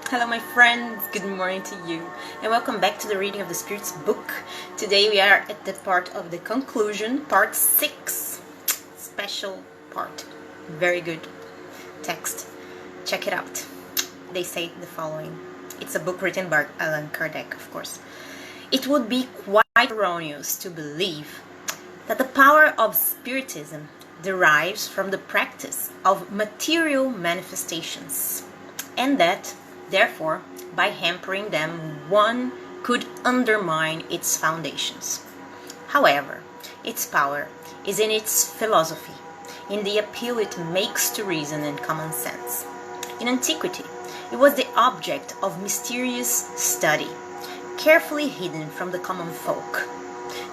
Hello my friends, good morning to you and welcome back to the reading of the Spirit's book. Today we are at the part of the conclusion, part 6, special part. Very good text. Check it out. They say the following. It's a book written by Allan Kardec, of course. It would be quite erroneous to believe that the power of Spiritism derives from the practice of material manifestations, and that therefore, by hampering them, one could undermine its foundations. However, its power is in its philosophy, in the appeal it makes to reason and common sense. In antiquity, it was the object of mysterious study, carefully hidden from the common folk.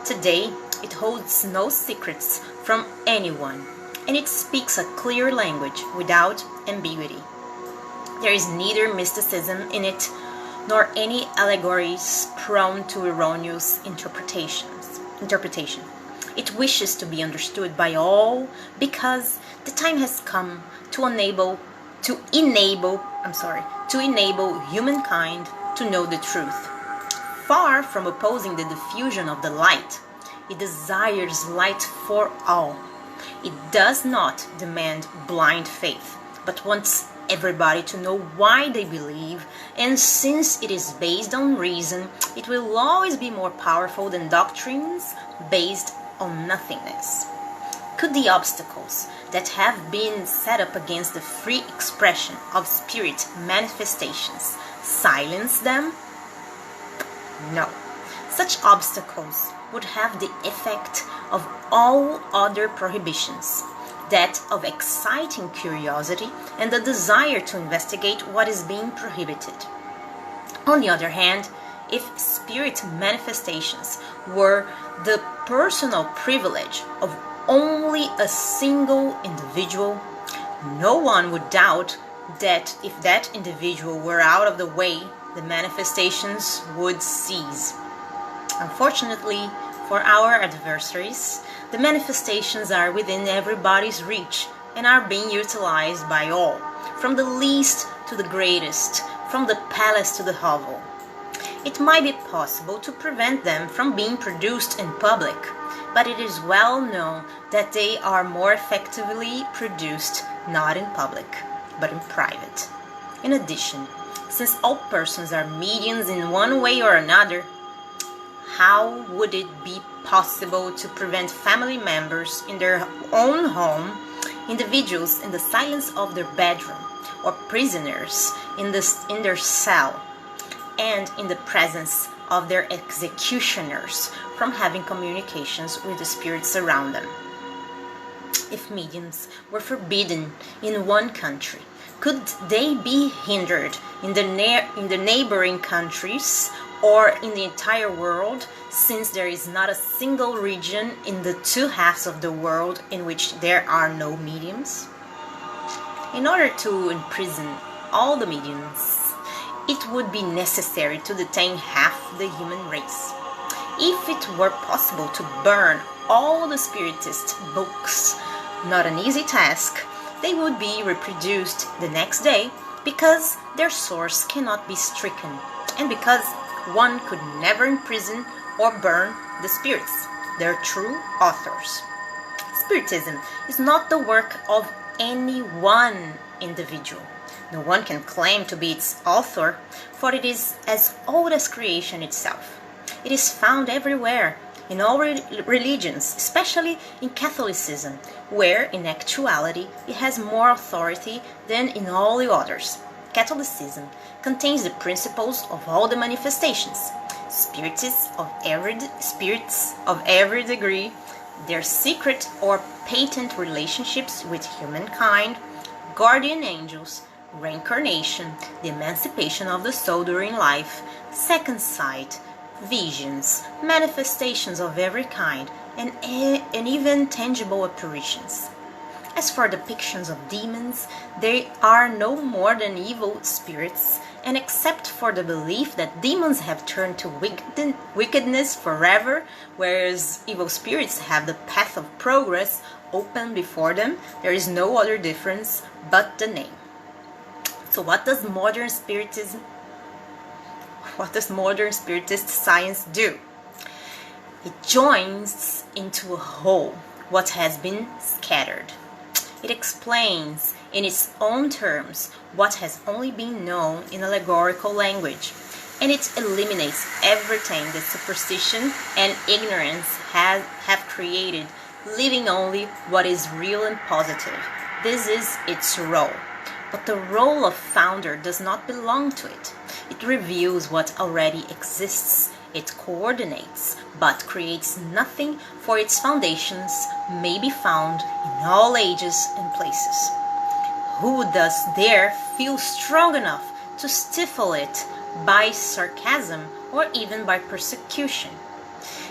Today, it holds no secrets from anyone, and it speaks a clear language without ambiguity. There is neither mysticism in it, nor any allegories prone to erroneous interpretation. It wishes to be understood by all because the time has come to enable humankind to know the truth. Far from opposing the diffusion of the light, it desires light for all. It does not demand blind faith, but wants everybody to know why they believe, and since it is based on reason, it will always be more powerful than doctrines based on nothingness. Could the obstacles that have been set up against the free expression of spirit manifestations silence them? No. Such obstacles would have the effect of all other prohibitions, that of exciting curiosity and the desire to investigate what is being prohibited. On the other hand, if spirit manifestations were the personal privilege of only a single individual, no one would doubt that if that individual were out of the way, the manifestations would cease. Unfortunately for our adversaries, the manifestations are within everybody's reach and are being utilized by all, from the least to the greatest, from the palace to the hovel. It might be possible to prevent them from being produced in public, but it is well known that they are more effectively produced not in public, but in private. In addition, since all persons are mediums in one way or another, how would it be possible to prevent family members in their own home, individuals in the silence of their bedroom, or prisoners in their cell, and in the presence of their executioners from having communications with the spirits around them? If mediums were forbidden in one country, could they be hindered in the neighboring countries or in the entire world, since there is not a single region in the two halves of the world in which there are no mediums? In order to imprison all the mediums, it would be necessary to detain half the human race. If it were possible to burn all the spiritist books, not an easy task, they would be reproduced the next day because their source cannot be stricken, and because one could never imprison or burn the spirits, their true authors. Spiritism is not the work of any one individual. No one can claim to be its author, for it is as old as creation itself. It is found everywhere, in all religions, especially in Catholicism, where in actuality it has more authority than in all the others. Catholicism contains the principles of all the manifestations, spirits of every degree, their secret or patent relationships with humankind, guardian angels, reincarnation, the emancipation of the soul during life, second sight, visions, manifestations of every kind, and even tangible apparitions. As for depictions of demons, they are no more than evil spirits, and except for the belief that demons have turned to wickedness forever, whereas evil spirits have the path of progress open before them, there is no other difference but the name. So what does modern spiritist science do? It joins into a whole what has been scattered. It explains in its own terms what has only been known in allegorical language, and it eliminates everything that superstition and ignorance have created, leaving only what is real and positive. This is its role. But the role of founder does not belong to it. It reveals what already exists. It coordinates, but creates nothing, for its foundations may be found in all ages and places. Who does dare feel strong enough to stifle it by sarcasm or even by persecution?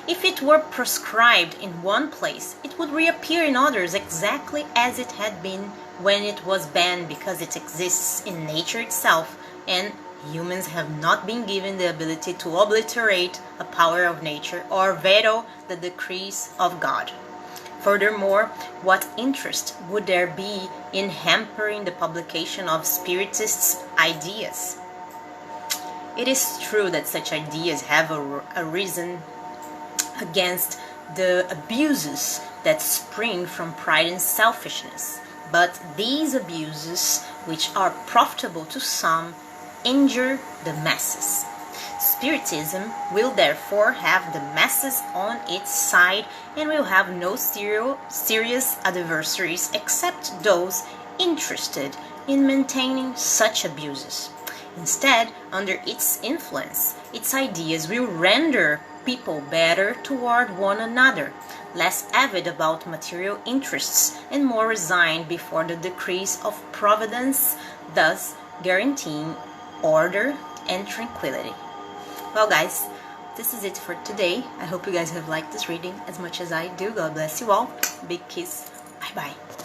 If it were proscribed in one place, it would reappear in others exactly as it had been when it was banned, because it exists in nature itself, and humans have not been given the ability to obliterate a power of nature or veto the decrees of God. Furthermore, what interest would there be in hampering the publication of Spiritists' ideas? It is true that such ideas have arisen against the abuses that spring from pride and selfishness, but these abuses, which are profitable to some, injure the masses. Spiritism will therefore have the masses on its side and will have no serious adversaries except those interested in maintaining such abuses. Instead, under its influence, its ideas will render people better toward one another, less avid about material interests, and more resigned before the decrees of Providence, thus guaranteeing order and tranquility. Well, guys, this is it for today. I hope you guys have liked this reading as much as I do. God bless you all. Big kiss. Bye-bye.